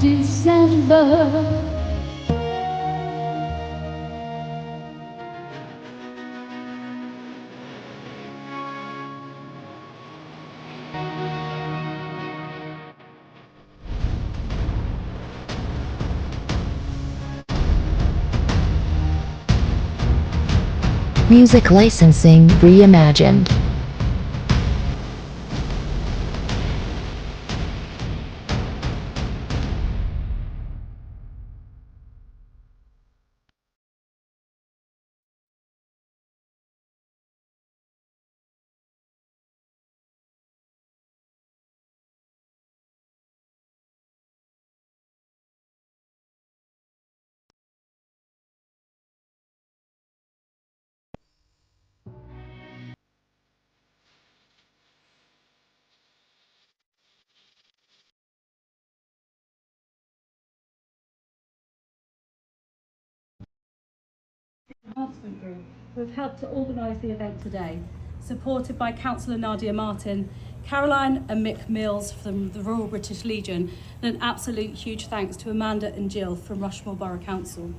December. Music licensing reimagined. Enhancement Group, who have helped to organise the event today, supported by Councillor Nadia Martin, Caroline and Mick Mills from the Royal British Legion, and an absolute huge thanks to Amanda and Jill from Rushmore Borough Council.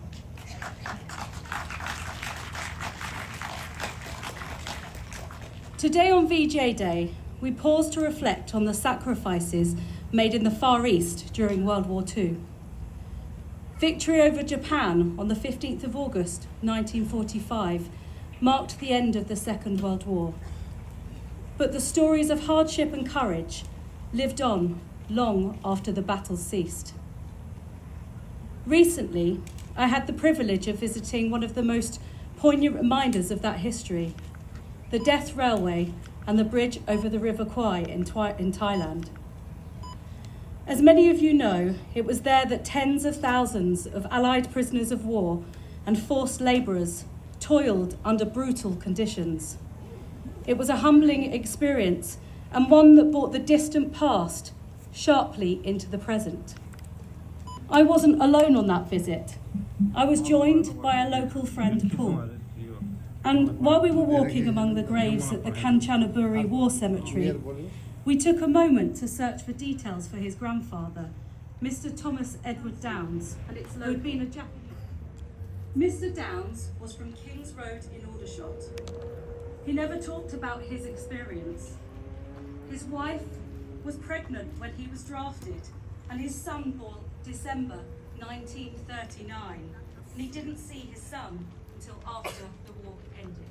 Today on VJ Day, we pause to reflect on the sacrifices made in the Far East during World War II. Victory over Japan on the 15th of August 1945 marked the end of the Second World War. But the stories of hardship and courage lived on long after the battle ceased. Recently, I had the privilege of visiting one of the most poignant reminders of that history, the Death Railway and the bridge over the River Kwai in Thailand. As many of you know, it was there that tens of thousands of Allied prisoners of war and forced labourers toiled under brutal conditions. It was a humbling experience and one that brought the distant past sharply into the present. I wasn't alone on that visit. I was joined by a local friend, Paul. And while we were walking among the graves at the Kanchanaburi War Cemetery, we took a moment to search for details for his grandfather, Mr. Thomas Edward Downs, who had been a Japanese. Mr. Downs was from King's Road in Aldershot. He never talked about his experience. His wife was pregnant when he was drafted, and his son born December 1939, and he didn't see his son until after the war ended.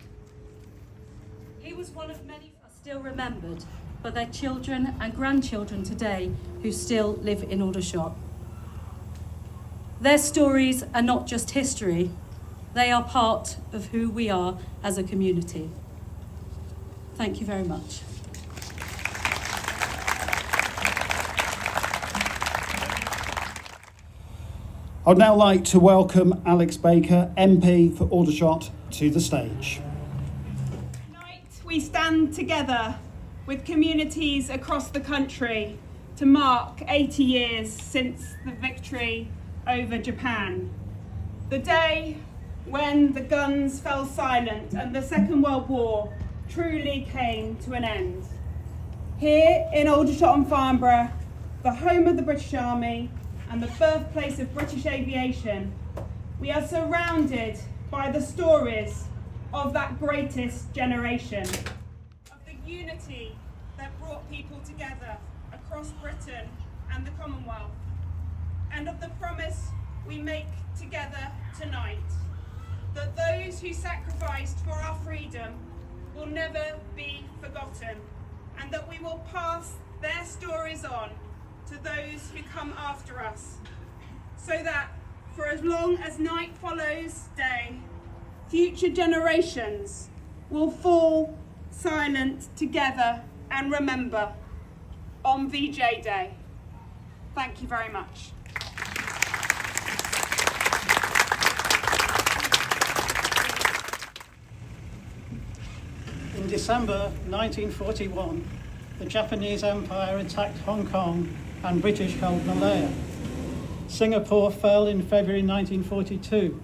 He was one of many still remembered, but their children and grandchildren today who still live in Aldershot. Their stories are not just history, they are part of who we are as a community. Thank you very much. I'd now like to welcome Alex Baker, MP for Aldershot, to the stage. Tonight we stand together with communities across the country to mark 80 years since the victory over Japan. The day when the guns fell silent and the Second World War truly came to an end. Here in Aldershot and Farnborough, the home of the British Army and the birthplace of British aviation, we are surrounded by the stories of that greatest generation, of the unity that brought people together across Britain and the Commonwealth, and of the promise we make together tonight, that those who sacrificed for our freedom will never be forgotten, and that we will pass their stories on to those who come after us, so that for as long as night follows day, future generations will fall silent together and remember on VJ Day. Thank you very much. In December 1941, the Japanese Empire attacked Hong Kong and British held Malaya. Singapore fell in February 1942.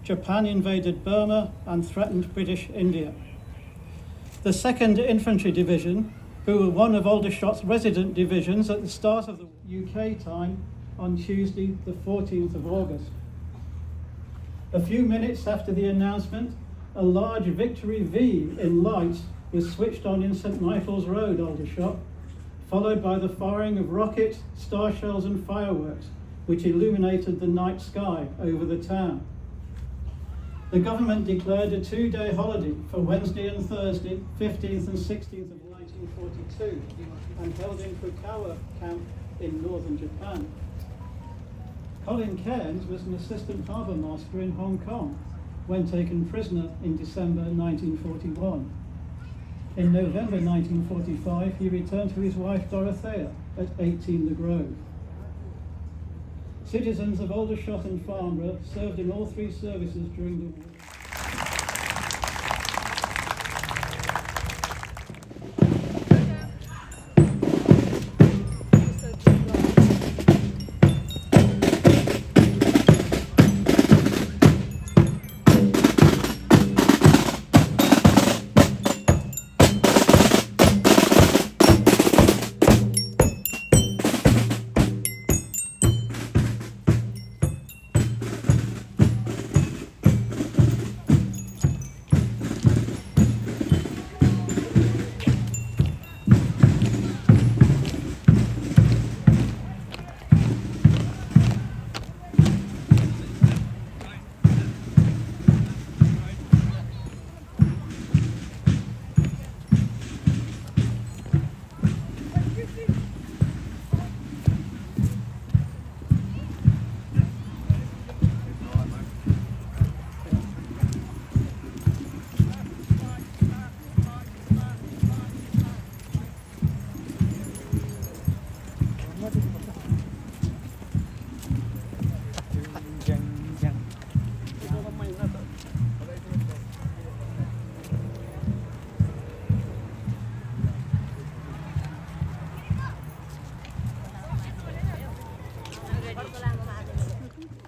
Japan invaded Burma and threatened British India. The 2nd Infantry Division, who were one of Aldershot's resident divisions at the start of the UK time, on Tuesday, the 14th of August. A few minutes after the announcement, a large Victory V in lights was switched on in St Michael's Road, Aldershot, followed by the firing of rockets, star shells and fireworks, which illuminated the night sky over the town. The government declared a 2-day holiday for Wednesday and Thursday, 15th and 16th of 1942, and held in Fukawa camp in northern Japan. Colin Cairns was an assistant harbour master in Hong Kong when taken prisoner in December 1941. In November 1945, he returned to his wife Dorothea at 18 The Grove. Citizens of Aldershot and Farnborough served in all 3 services during the war.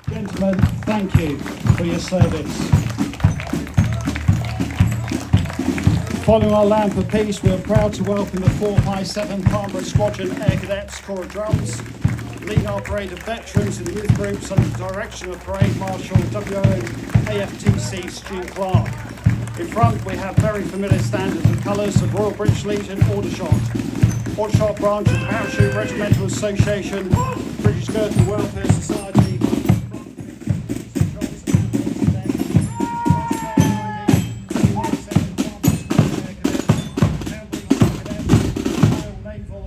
Gentlemen, thank you for your service. Following our Land for Peace, we are proud to welcome the 457 Farnborough Squadron Air Cadets Corps of Drums, lead our parade of veterans and youth groups under the direction of Parade Marshal WO AFTC Stu Clark. In front we have very familiar standards and colours of Royal British Legion Aldershot, Aldershot branch of the Parachute Regimental Association, British Gurkha Welfare Society,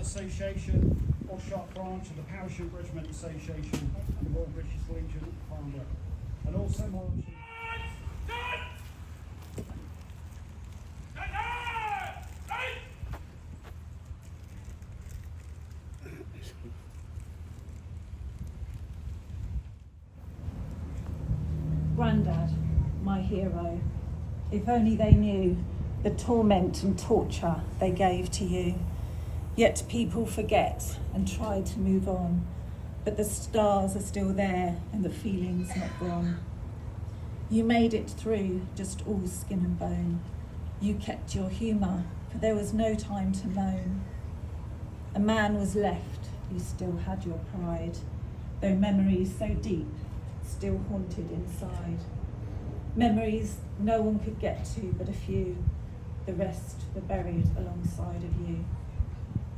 Association, Aldershot branch of the Parachute Regiment Association and the Royal British Legion Farnborough. And also more Grandad, my hero, if only they knew the torment and torture they gave to you. Yet people forget and try to move on, but the stars are still there and the feeling's not gone. You made it through, just all skin and bone. You kept your humour, for there was no time to moan. A man was left, you still had your pride, though memories so deep, still haunted inside. Memories no one could get to but a few, the rest were buried alongside of you.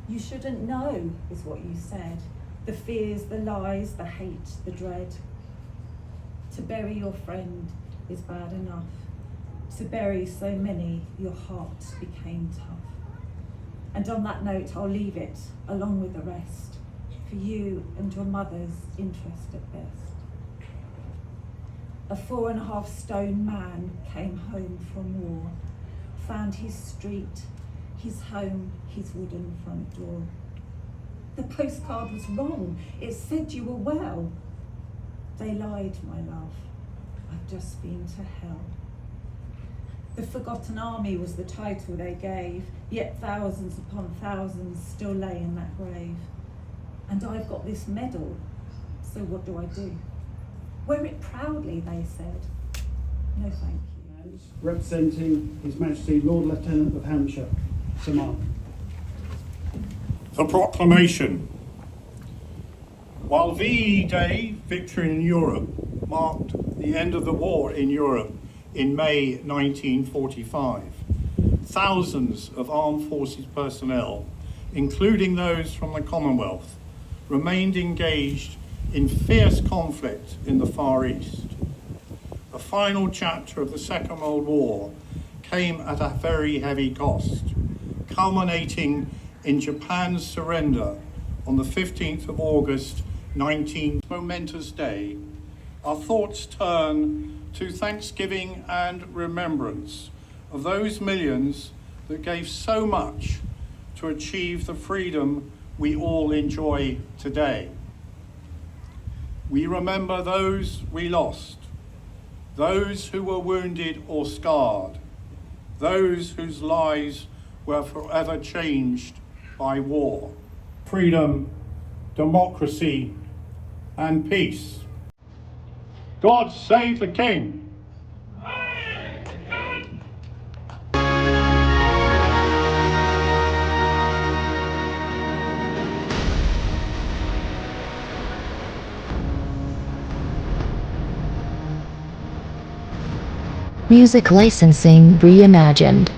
You shouldn't know, is what you said. The fears, the lies, the hate, the dread. To bury your friend is bad enough. To bury so many, your heart became tough. And on that note, I'll leave it, along with the rest, for you and your mother's interest at best. A 4.5 stone man came home from war, found his street, his home, his wooden front door. The postcard was wrong. It said you were well. They lied, my love. I've just been to hell. The Forgotten Army was the title they gave, yet thousands upon thousands still lay in that grave. And I've got this medal, so what do I do? Wear it proudly, they said. No, thank you. Representing His Majesty Lord Lieutenant of Hampshire, Samar. The proclamation. While VJDAY, Victory in Europe, marked the end of the war in Europe in May 1945, thousands of armed forces personnel, including those from the Commonwealth, remained engaged in fierce conflict in the Far East. The final chapter of the Second World War came at a very heavy cost, culminating in Japan's surrender on the 15th of August 19. Momentous day, our thoughts turn to thanksgiving and remembrance of those millions that gave so much to achieve the freedom we all enjoy today. We remember those we lost, those who were wounded or scarred, those whose lives were forever changed by war. Freedom, democracy, and peace. God save the King. Music licensing reimagined.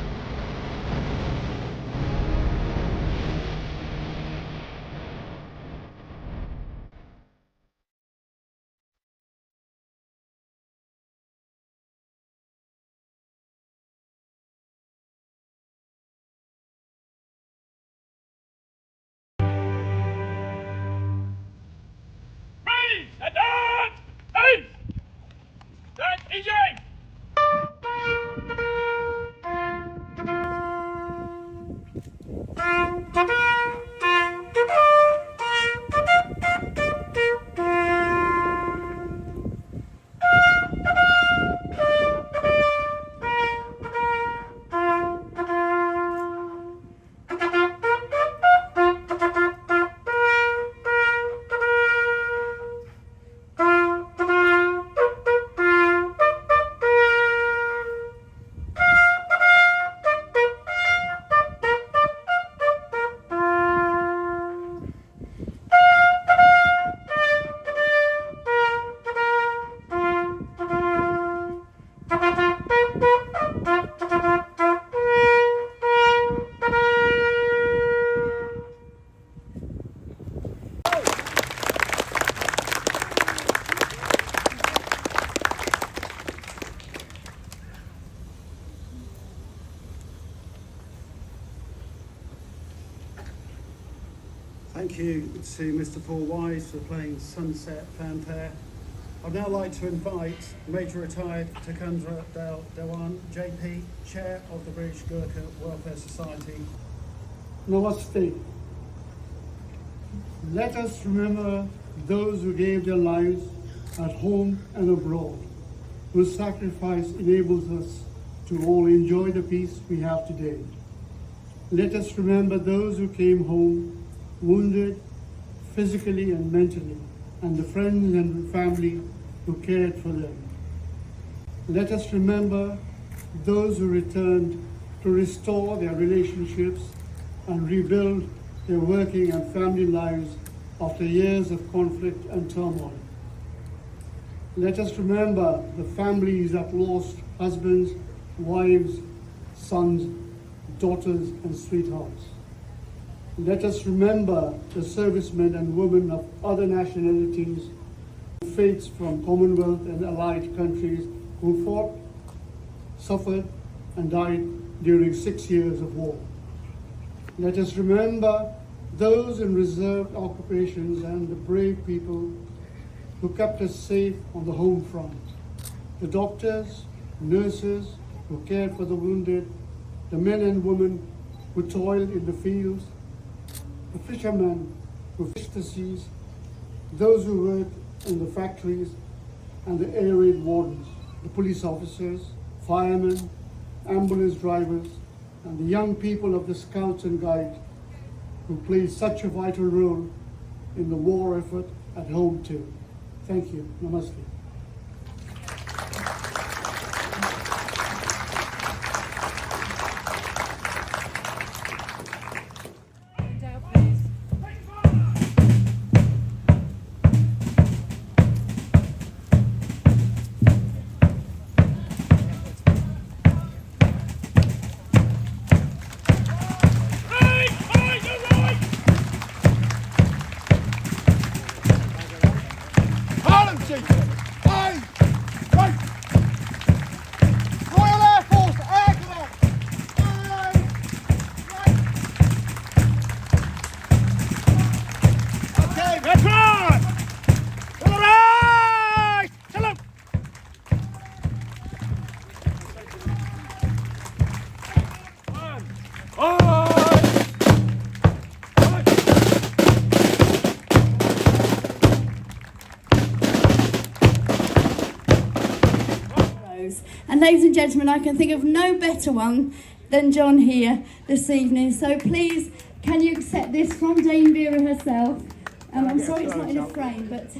Thank you to Mr. Paul Wise for playing Sunset Fanfare. I'd now like to invite Major Retired Takandra Dewan, JP, Chair of the British Gurkha Welfare Society. Namaste. Let us remember those who gave their lives at home and abroad, whose sacrifice enables us to all enjoy the peace we have today. Let us remember those who came home wounded physically and mentally, and the friends and family who cared for them. Let us remember those who returned to restore their relationships and rebuild their working and family lives after years of conflict and turmoil. Let us remember the families that lost husbands, wives, sons, daughters, and sweethearts. Let us remember the servicemen and women of other nationalities, faiths from Commonwealth and allied countries who fought, suffered, and died during 6 years of war. Let us remember those in reserved occupations and the brave people who kept us safe on the home front. The doctors, nurses who cared for the wounded, the men and women who toiled in the fields, the fishermen who fished the seas, those who worked in the factories, and the air raid wardens, the police officers, firemen, ambulance drivers, and the young people of the Scouts and Guides who played such a vital role in the war effort at home too. Thank you. Namaste. ladies and gentlemen, I can think of no better one than John here this evening. So please, can you accept this from Dame Vera herself? I'm sorry it's not in a frame, but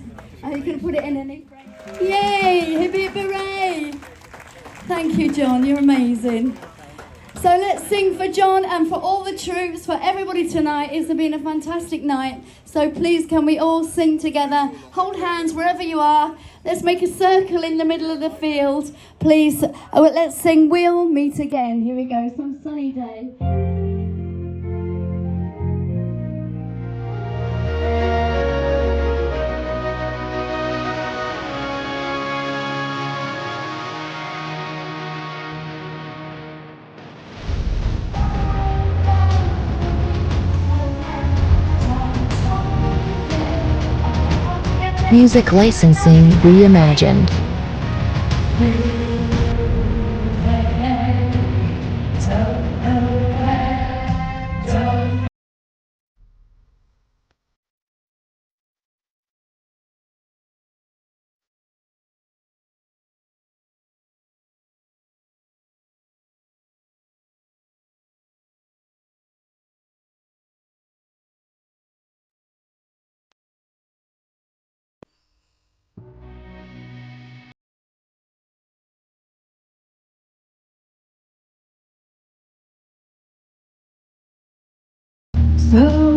you can put it in any frame. Yay! Hip hip hooray! Thank you, John. You're amazing. So let's sing for John and for all the troops, for everybody tonight. It's been a fantastic night. So please, can we all sing together? Hold hands wherever you are. Let's make a circle in the middle of the field. Please, let's sing We'll Meet Again. Here we go, some sunny day. Music licensing reimagined. So